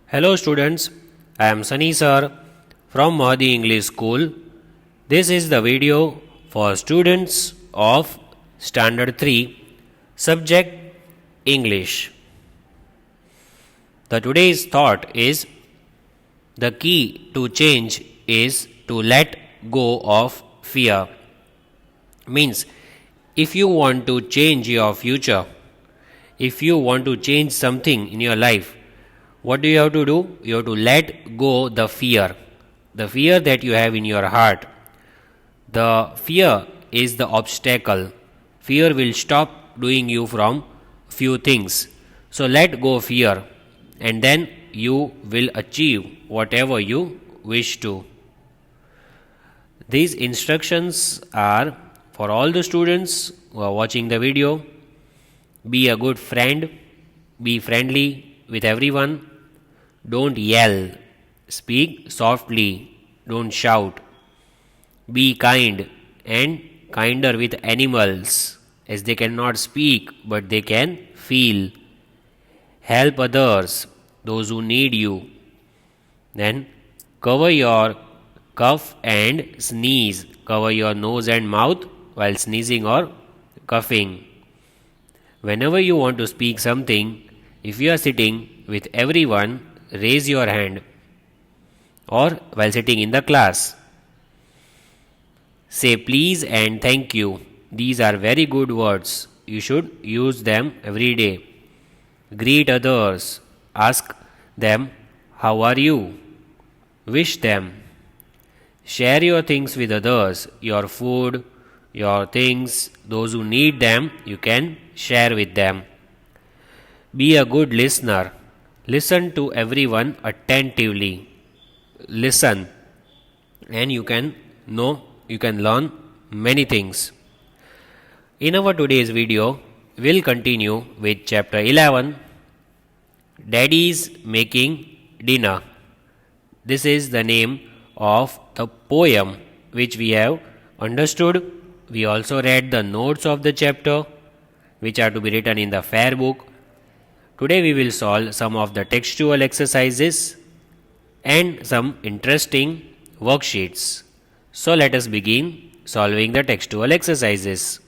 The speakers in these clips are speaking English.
Hello students, I am Sunny sir from Mahdi English School. This is the video for students of Standard 3, subject English. The today's thought is the key to change is to let go of fear. Means if you want to change your future, if you want to change something in your life, what do you have to do? You have to let go the fear that you have in your heart. The fear is the obstacle. Fear will stop doing you from few things. So let go fear, and then you will achieve whatever you wish to. These instructions are for all the students who are watching the video. Be a good friend, be friendly with everyone, don't yell, speak softly, don't shout. Be kind and kinder with animals, as they cannot speak but they can feel. Help others, those who need you. Then cover your cough and sneeze. Cover your nose and mouth while sneezing or coughing. Whenever you want to speak something, if you are sitting with everyone, raise your hand, or while sitting in the class. Say please and thank you. These are very good words. You should use them every day. Greet others. Ask them, how are you? Wish them. Share your things with others. Your food, your things, those who need them, you can share with them. Be a good listener. Listen to everyone attentively. Listen, and you can learn many things. In our today's video, we'll continue with chapter 11, Daddy's Making Dinner. This is the name of the poem which we have understood. We also read the notes of the chapter, which are to be written in the fair book. Today we will solve some of the textual exercises and some interesting worksheets. So let us begin solving the textual exercises.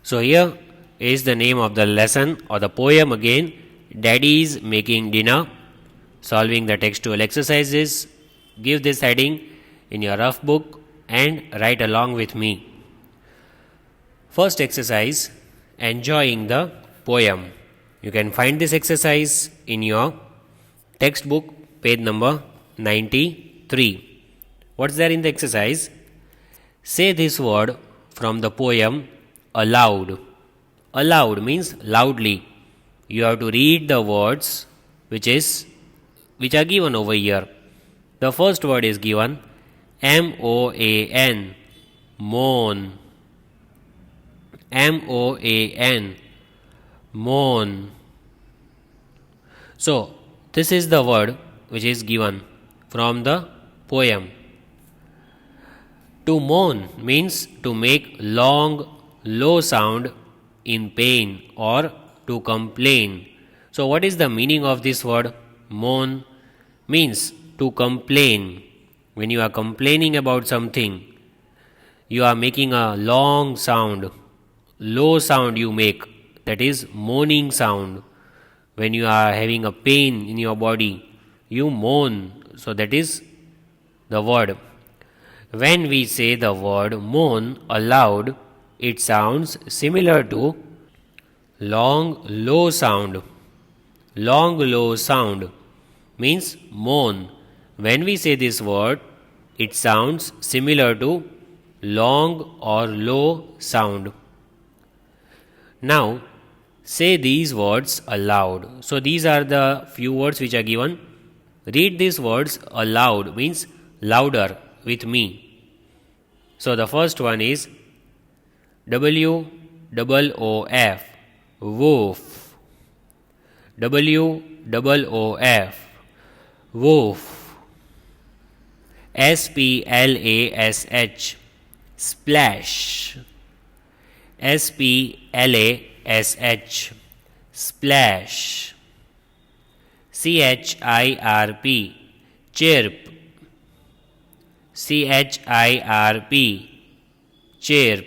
So here is the name of the lesson or the poem again, Daddy's Making Dinner. Solving the textual exercises. Give this heading in your rough book and write along with me. First exercise, enjoying the poem. You can find this exercise in your textbook, page number 93. What's there in the exercise? Say this word from the poem aloud. Aloud means loudly. You have to read the words which are given over here. The first word is given MOAN, moan. MOAN, moan. So, this is the word which is given from the poem. To moan means to make long, low sound in pain or to complain. So, what is the meaning of this word? Moan means to complain. When you are complaining about something, you are making a long sound, low sound you make. That is moaning sound. When you are having a pain in your body, you moan. So that is the word. When we say the word moan aloud, it sounds similar to long low sound. Long low sound means moan. When we say this word, it sounds similar to long or low sound. Now, say these words aloud. So, these are the few words which are given. Read these words aloud means louder with me. So, the first one is WOOF, woof. WOOF, woof. SPLASH, splash. SPLASH, splash. chirp, chirp, chirp, chirp.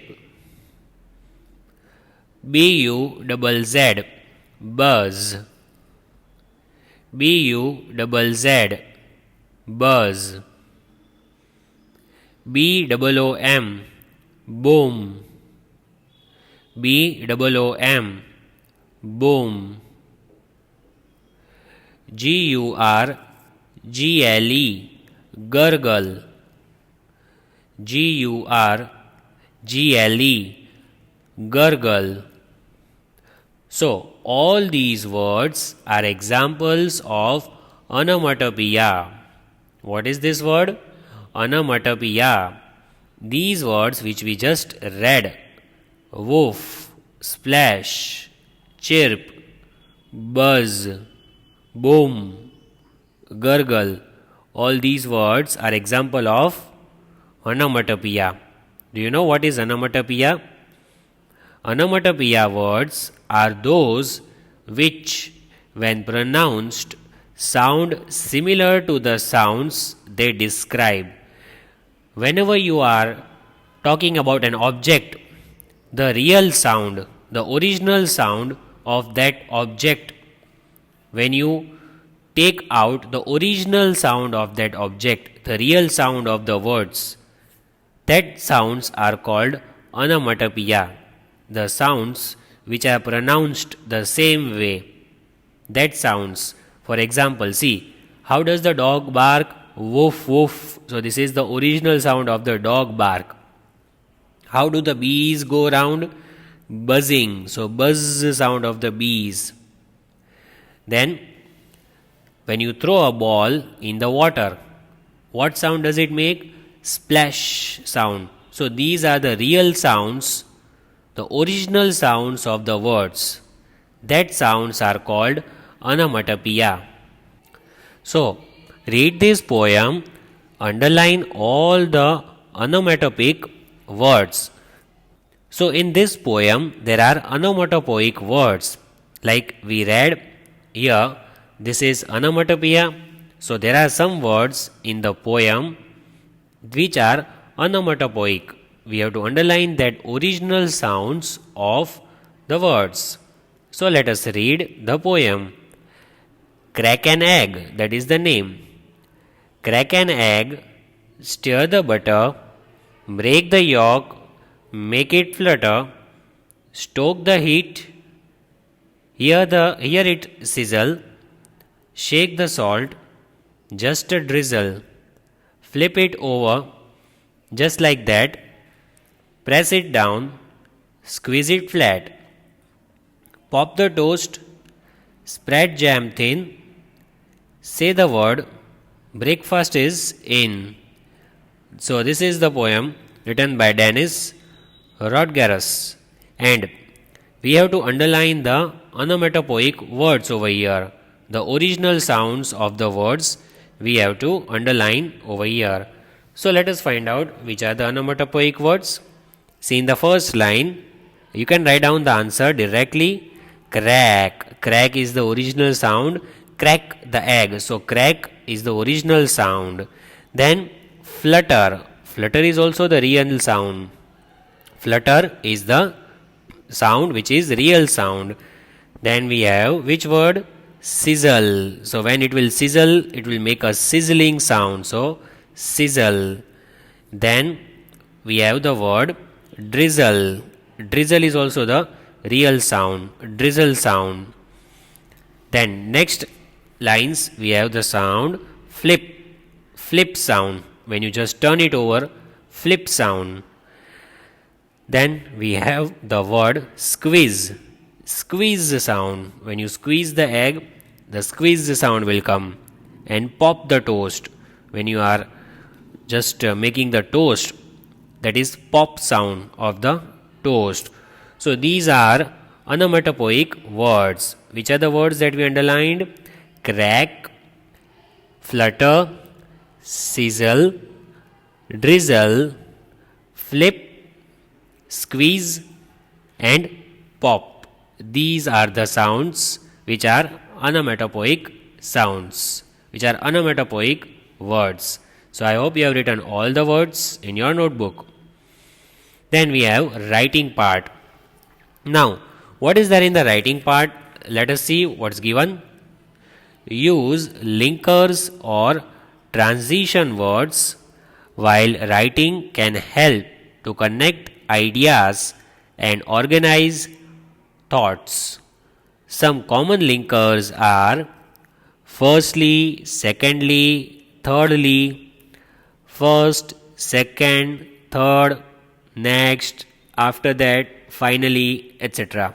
buzz, buzz, buzz, buzz. BOOM, boom, BOOM, boom. GURGLE, gurgle, GURGLE, gurgle. So, all these words are examples of onomatopoeia. What is this word? Onomatopoeia. These words which we just read, woof, splash, chirp, buzz, boom, gurgle, all these words are example of onomatopoeia. Do you know what is onomatopoeia? Onomatopoeia words are those which, when pronounced, sound similar to the sounds they describe. Whenever you are talking about an object, the real sound, the original sound of that object, when you take out the original sound of that object, the real sound of the words, that sounds are called onomatopoeia. The sounds which are pronounced the same way, that sounds. For example, see, how does the dog bark? Woof, woof. So this is the original sound of the dog bark. How do the bees go round? Buzzing. So buzz sound of the bees. Then, when you throw a ball in the water, what sound does it make? Splash sound. So these are the real sounds, the original sounds of the words. That sounds are called onomatopoeia. So, read this poem, underline all the onomatopoeic words. So, in this poem, there are onomatopoeic words. Like we read here, this is onomatopoeia. So, there are some words in the poem which are onomatopoeic. We have to underline that original sounds of the words. So, let us read the poem. Crack an egg, that is the name. Crack an egg, stir the butter, break the yolk, make it flutter, stoke the heat, hear it sizzle, shake the salt, just a drizzle, flip it over, just like that, press it down, squeeze it flat, pop the toast, spread jam thin, say the word, breakfast is in. So this is the poem written by Dennis Rodgerus, and we have to underline the onomatopoeic words over here. The original sounds of the words we have to underline over here. So let us find out which are the onomatopoeic words. See, in the first line, you can write down the answer directly. Crack. Crack is the original sound. Crack the egg. So crack is the original sound. Then flutter. Flutter is also the real sound. Flutter is the sound which is real sound. Then we have which word? Sizzle. So when it will sizzle, it will make a sizzling sound. So sizzle. Then we have the word drizzle. Drizzle is also the real sound. Drizzle sound. Then next lines we have the sound flip. Flip sound. When you just turn it over, flip sound. Then we have the word squeeze. Squeeze sound. When you squeeze the egg, the squeeze sound will come. And pop the toast. When you are just making the toast, that is pop sound of the toast. So these are onomatopoeic words. Which are the words that we underlined? Crack, flutter, sizzle, drizzle, flip, squeeze and pop. These are the sounds which are onomatopoeic sounds, which are onomatopoeic words. So I hope you have written all the words in your notebook. Then we have writing part. Now, what is there in the writing part? Let us see what's given. Use linkers or transition words while writing can help to connect ideas and organize thoughts. Some common linkers are firstly, secondly, thirdly, first, second, third, next, after that, finally, etc.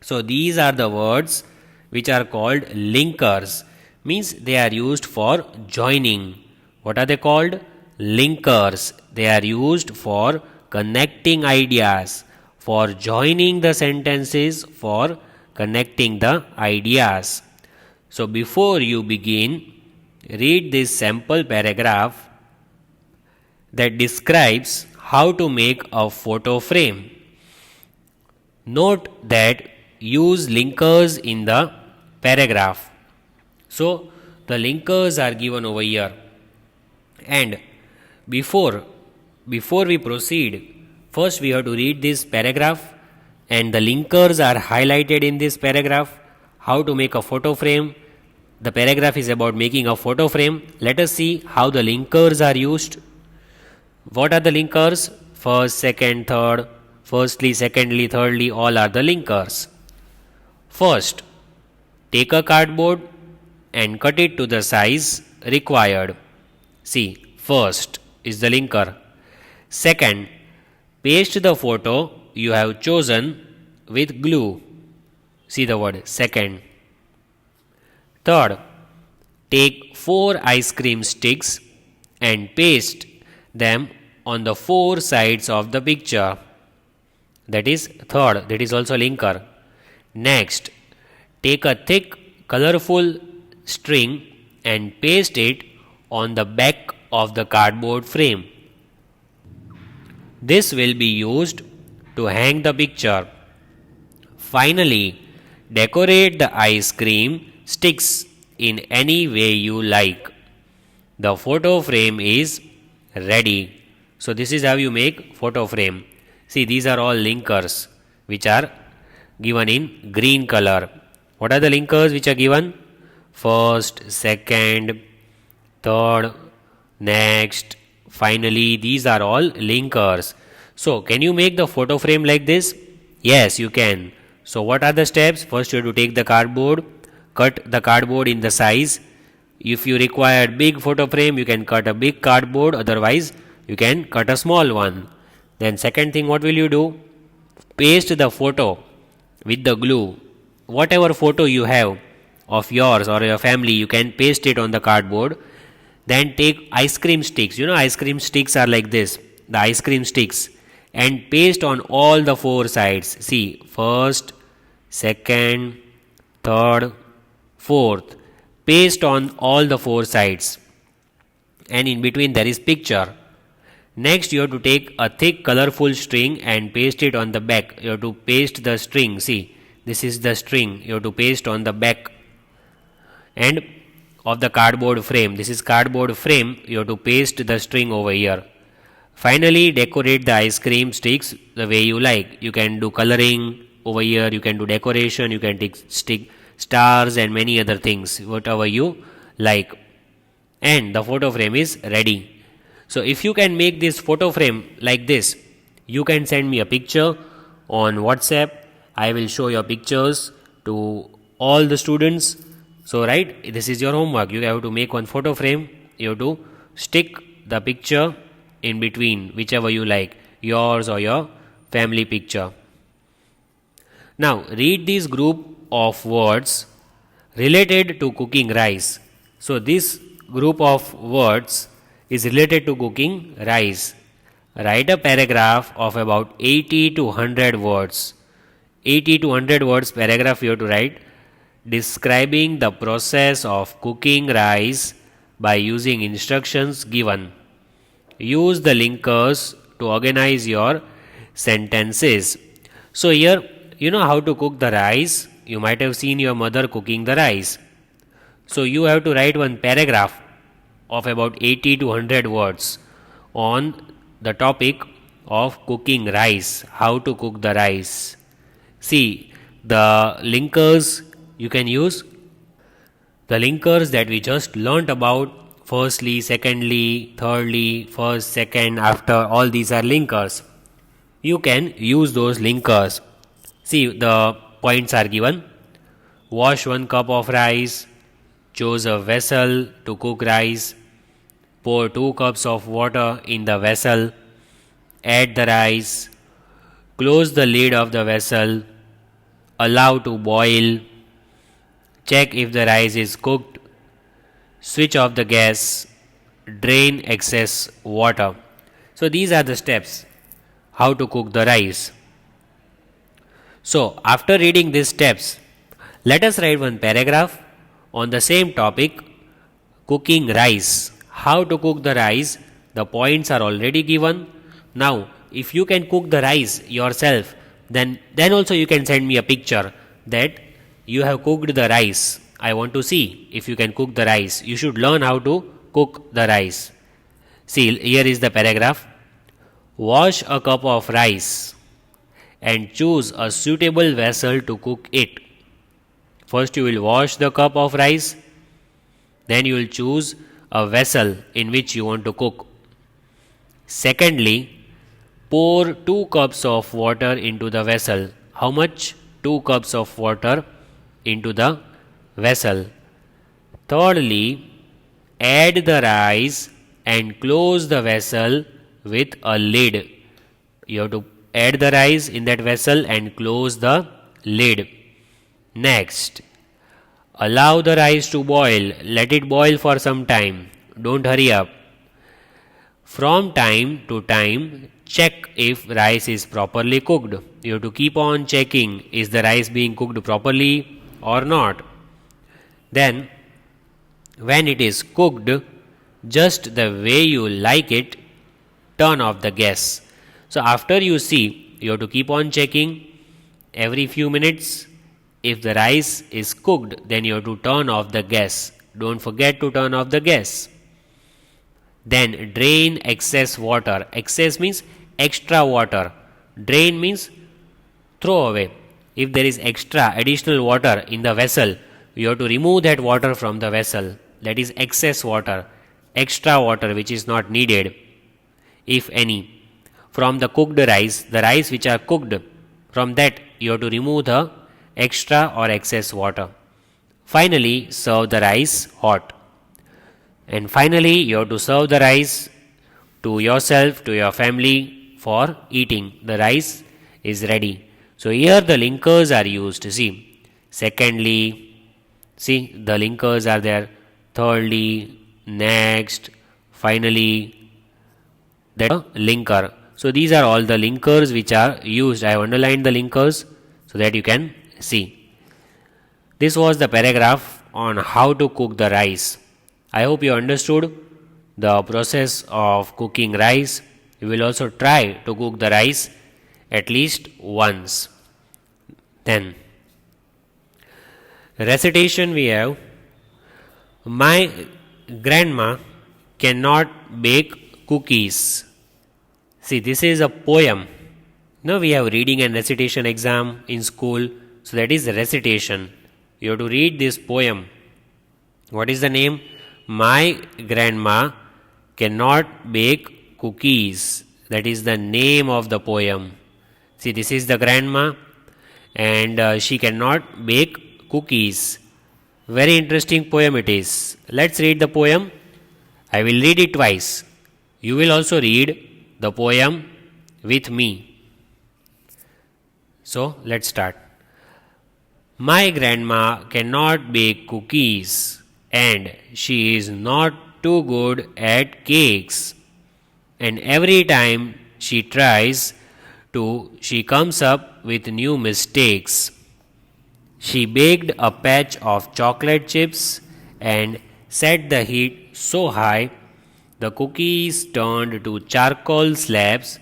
So these are the words which are called linkers, means they are used for joining. What are they called? Linkers. They are used for connecting ideas, for joining the sentences, for connecting the ideas. So before you begin, read this sample paragraph that describes how to make a photo frame. Note that use linkers in the paragraph. So the linkers are given over here. And before we proceed, first we have to read this paragraph, and the linkers are highlighted in this paragraph. How to make a photo frame. The paragraph is about making a photo frame. Let us see how the linkers are used. What are the linkers? First, second, third, firstly, secondly, thirdly, all are the linkers. First, take a cardboard and cut it to the size required. See, first is the linker. Second, paste the photo you have chosen with glue. See the word second. Third, take 4 ice cream sticks and paste them on the 4 sides of the picture. That is third, that is also linker. Next, take a thick, colorful string and paste it on the back of the cardboard frame. This will be used to hang the picture. Finally, decorate the ice cream sticks in any way you like. The photo frame is ready. So this is how you make photo frame. See, these are all linkers which are given in green color. What are the linkers which are given? First, second, third, next, finally, these are all linkers. So can you make the photo frame like this? Yes, you can. So what are the steps? First you have to take the cardboard, cut the cardboard in the size. If you require big photo frame, you can cut a big cardboard, otherwise you can cut a small one. Then second thing, what will you do? Paste the photo with the glue. Whatever photo you have of yours or your family, you can paste it on the cardboard. Then take ice cream sticks. You know, ice cream sticks are like this, the ice cream sticks, and paste on all the 4 sides. See, first, second, third, fourth. Paste on all the 4 sides, and in between there is picture. Next, you have to take a thick colorful string and paste it on the back. You have to paste the string. See, this is the string. You have to paste on the back and of the cardboard frame. This is cardboard frame. You have to paste the string over here. Finally, decorate the ice cream sticks the way you like. You can do coloring over here. You can do decoration. You can stick stars and many other things, whatever you like. And the photo frame is ready. So if you can make this photo frame like this, you can send me a picture on WhatsApp. I will show your pictures to all the students. So right, this is your homework. You have to make one photo frame. You have to stick the picture in between, whichever you like, yours or your family picture. Now read this group of words related to cooking rice. So this group of words is related to cooking rice. Write a paragraph of about 80 to 100 words. 80 to 100 words paragraph you have to write, describing the process of cooking rice by using instructions given. Use the linkers to organize your sentences. So here, you know how to cook the rice. You might have seen your mother cooking the rice. So you have to write one paragraph of about 80 to 100 words on the topic of cooking rice, how to cook the rice. See, the linkers you can use, the linkers that we just learnt about, firstly, secondly, thirdly, first, second, after, all these are linkers. You can use those linkers. See, the points are given. Wash 1 cup of rice, choose a vessel to cook rice, pour 2 cups of water in the vessel, add the rice, close the lid of the vessel, allow to boil, check if the rice is cooked, switch off the gas, drain excess water. So these are the steps how to cook the rice. So after reading these steps, let us write one paragraph on the same topic, cooking rice. How to cook the rice, the points are already given. Now if you can cook the rice yourself, then also you can send me a picture that you have cooked the rice. I want to see if you can cook the rice. You should learn how to cook the rice. See, here is the paragraph. Wash a cup of rice and choose a suitable vessel to cook it. First you will wash the cup of rice, then you will choose a vessel in which you want to cook. Secondly, pour 2 cups of water into the vessel. How much? 2 cups of water into the vessel. Thirdly, add the rice and close the vessel with a lid. You have to add the rice in that vessel and close the lid. Next, allow the rice to boil. Let it boil for some time. Don't hurry up. From time to time, check if rice is properly cooked. You have to keep on checking, is the rice being cooked properly or not. Then, when it is cooked just the way you like it, turn off the gas. So after you see, you have to keep on checking every few minutes. If the rice is cooked, then you have to turn off the gas. Don't forget to turn off the gas. Then drain excess water. Excess means extra water. Drain means throw away. If there is extra additional water in the vessel, you have to remove that water from the vessel. That is excess water, extra water which is not needed, if any. From the cooked rice, the rice which are cooked, from that you have to remove the extra or excess water. Finally, serve the rice hot. And finally, you have to serve the rice to yourself, to your family for eating. The rice is ready. So here the linkers are used. See, secondly, see the linkers are there. Thirdly, next, finally, that linker. So these are all the linkers which are used. I have underlined the linkers so that you can see. This was the paragraph on how to cook the rice. I hope you understood the process of cooking rice. You will also try to cook the rice at least once. Then, recitation we have. My grandma cannot bake cookies. See, this is a poem. Now we have reading and recitation exam in school. So that is the recitation. You have to read this poem. What is the name? My grandma cannot bake cookies. That is the name of the poem. See, this is the grandma and she cannot bake cookies. Very interesting poem it is. Let's read the poem. I will read it twice. You will also read the poem with me. So, let's start. My grandma cannot bake cookies and she is not too good at cakes. And every time she tries to, she comes up with new mistakes. She baked a patch of chocolate chips and set the heat so high the cookies turned to charcoal slabs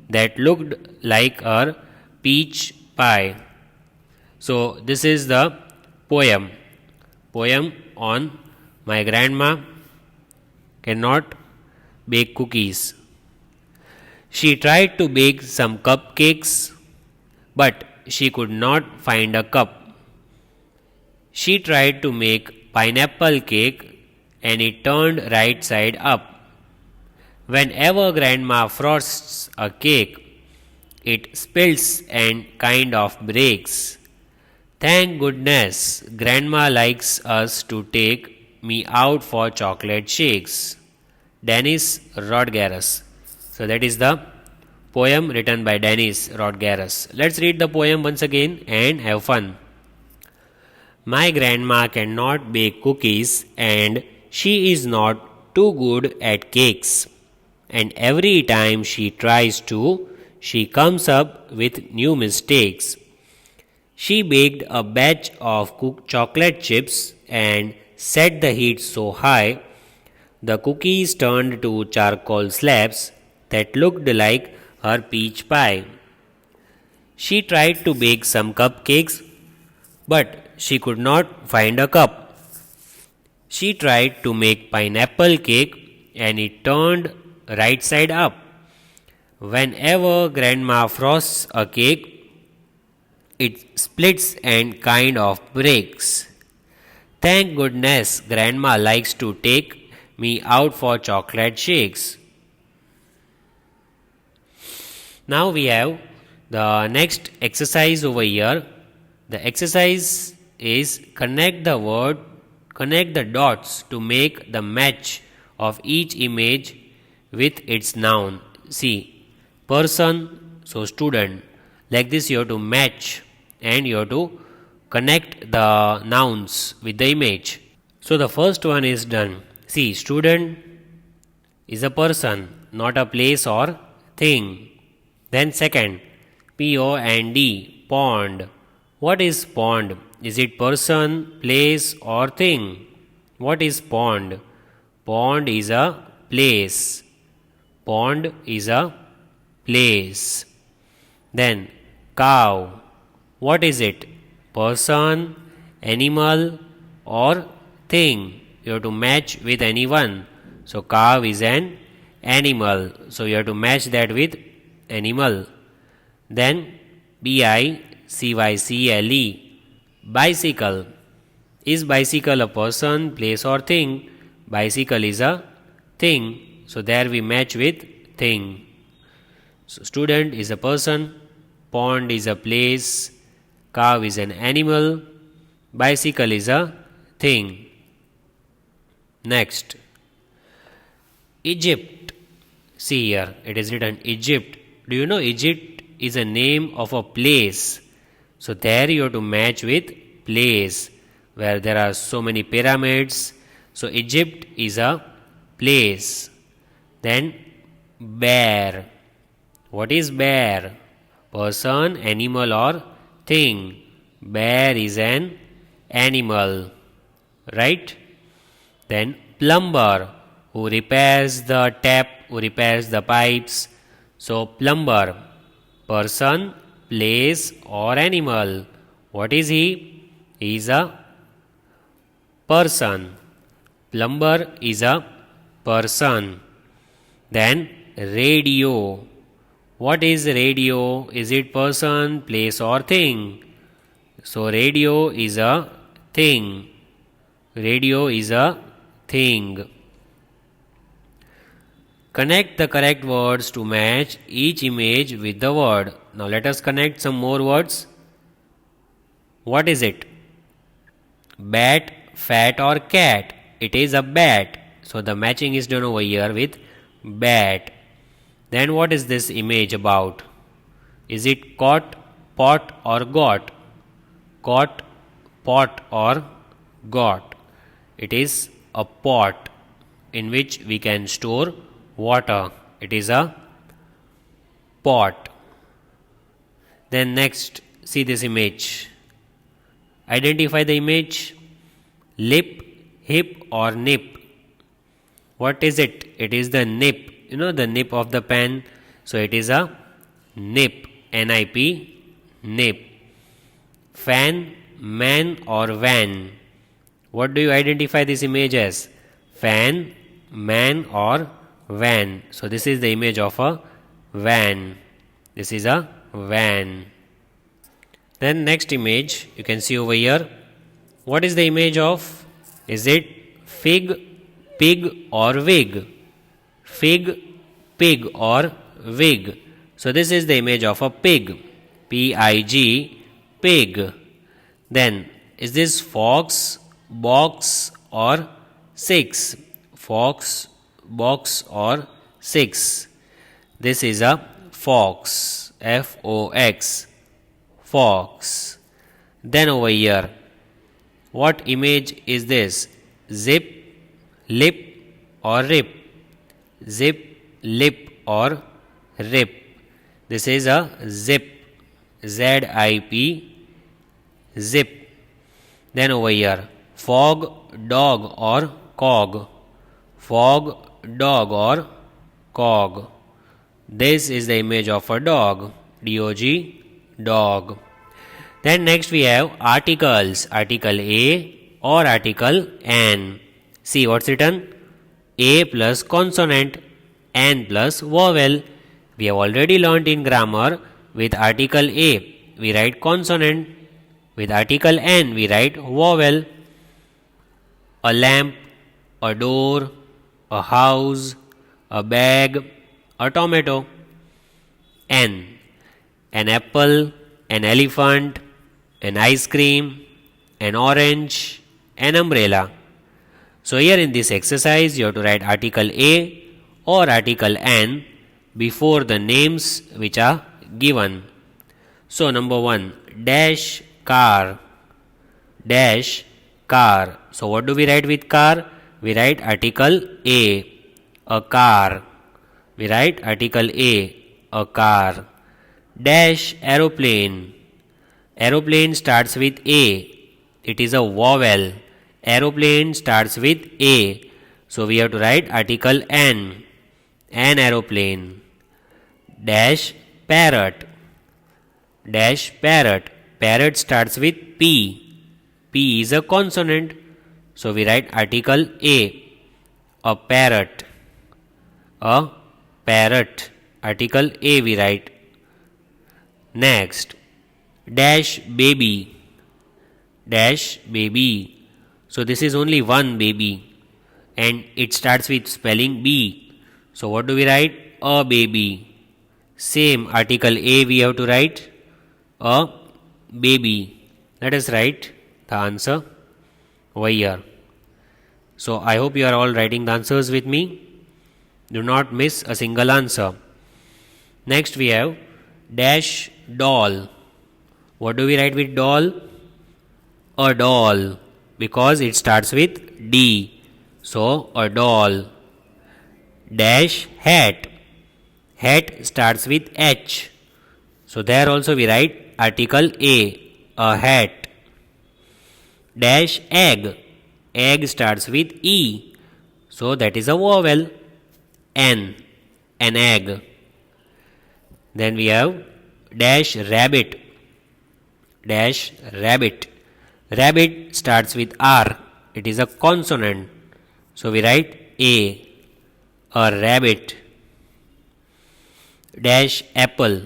that looked like a peach pie. So this is the poem on my grandma cannot bake cookies. She tried to bake some cupcakes, but she could not find a cup. She tried to make pineapple cake and it turned right side up. Whenever grandma frosts a cake, it spills and kind of breaks. Thank goodness grandma likes us to take me out for chocolate shakes. Dennis Rodgerus. So that is the poem written by Dennis Rodgerus. Let's read the poem once again and have fun. My grandma cannot bake cookies and she is not too good at cakes. And every time she tries to, she comes up with new mistakes. She baked a batch of cooked chocolate chips and set the heat so high the cookies turned to charcoal slabs that looked like her peach pie. She tried to bake some cupcakes, but she could not find a cup. She tried to make pineapple cake and it turned right side up. Whenever grandma frosts a cake, it splits and kind of breaks. Thank goodness grandma likes to take me out for chocolate shakes. Now we have the next exercise over here. The exercise is connect the dots to make the match of each image with its noun. See, person, so student. Like this you have to match and you have to connect the nouns with the image. So the first one is done. See, student is a person, not a place or thing. Then second, P-O-N-D, pond. What is pond? Is it person, place or thing? What is pond? Pond is a place. Pond is a place. Then cow. What is it? Person, animal or thing. You have to match with anyone. So cow is an animal. So you have to match that with animal. Then B-I-C-Y-C-L-E, bicycle. Is bicycle a person, place or thing? Bicycle is a thing. So there we match with thing. So student is a person, pond is a place, cow is an animal, bicycle is a thing. Next, Egypt. See here, it is written Egypt. Do you know Egypt is a name of a place? So there you have to match with place where there are so many pyramids. So Egypt is a place. Then bear. What is bear? Person, animal or thing. Bear is an animal. Right? Then plumber, who repairs the tap, who repairs the pipes. So plumber, person, place or animal. What is he? He is a person. Plumber is a person. Then radio. What is radio? Is it person, place or thing? So radio is a thing. Radio is a thing. Connect the correct words to match each image with the word. Now let us connect some more words. What is it? Bat, fat or cat? It is a bat. So the matching is done over here with bat. Then what is this image about? Is it caught, pot or got? Caught, pot or got? It is a pot in which we can store water. It is a pot. Then next, see this image. Identify the image. Lip, hip or nip. What is it? It is the nip. You know the nip of the pen. So it is a nip. N-I-P, nip. Fan, man or van. What do you identify this image as? Fan, man, or van? So this is the image of a van. This is a van. Then next image you can see over here. What is the image of? Is it fig, pig, or wig? Fig, pig, or wig? So this is the image of a pig. P-I-G, pig. Then is this fox, box, or six? Fox, box, or six? This is a fox. F-O-X. Fox. Then over here, what image is this? Zip, lip, or rip? Zip, lip, or rip? This is a zip. Z-I-P, zip. Then over here, fog, dog, or cog? Fog, dog, or cog? This is the image of a dog. D-O-G, dog. Then next we have articles. Article A or article N. See what's written? A plus consonant, N plus vowel. We have already learnt in grammar, with article A we write consonant, with article N we write vowel. A lamp, a door, a house, a bag, a tomato. N. An apple, an elephant, an ice cream, an orange, an umbrella. So here in this exercise you have to write article A or article N before the names which are given. So number 1, dash car. Dash car. So what do we write with car? We write article A car. We write article A car. Dash aeroplane. Aeroplane starts with A. It is a vowel. Aeroplane starts with A. So we have to write article N. An aeroplane. Dash parrot. Dash parrot. Parrot starts with P. P is a consonant. So we write article A parrot. A parrot. Article A we write. Next, dash baby. Dash baby. So this is only one baby and it starts with spelling B. So what do we write? A baby. Same article A we have to write. A baby. Let us write the answer over here. So I hope you are all writing the answers with me. Do not miss a single answer. Next we have dash doll. What do we write with doll? A doll, because it starts with D. So a doll. Dash hat. Hat starts with H. So there also we write article A hat. Dash egg. Egg starts with E. So that is a vowel. N. An egg. Then we have dash rabbit. Dash rabbit. Rabbit starts with R. It is a consonant. So we write A rabbit. Dash apple.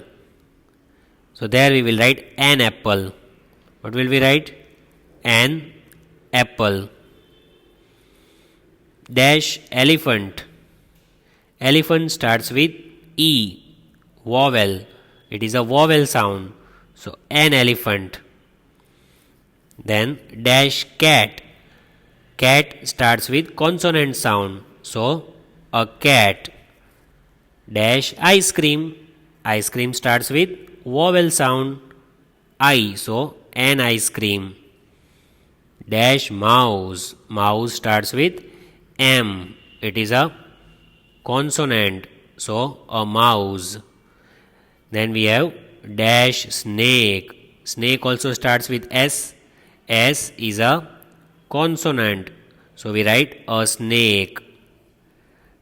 So there we will write an apple. What will we write? An apple. Dash elephant. Elephant starts with E. Vowel. It is a vowel sound. So an elephant. Then dash cat. Cat starts with consonant sound. So a cat. Dash ice cream. Ice cream starts with vowel sound. I. So an ice cream. Dash mouse. Mouse starts with M. It is a consonant. So a mouse. Then we have dash snake. Snake also starts with S. S is a consonant. So we write a snake.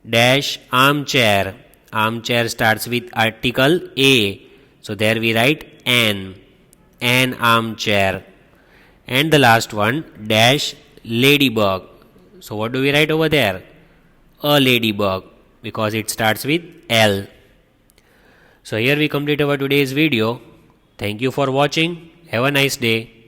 Dash armchair. Armchair starts with article A. So there we write an armchair. And the last one, dash ladybug. So what do we write over there? A ladybug, because it starts with L. So here we complete our today's video. Thank you for watching. Have a nice day.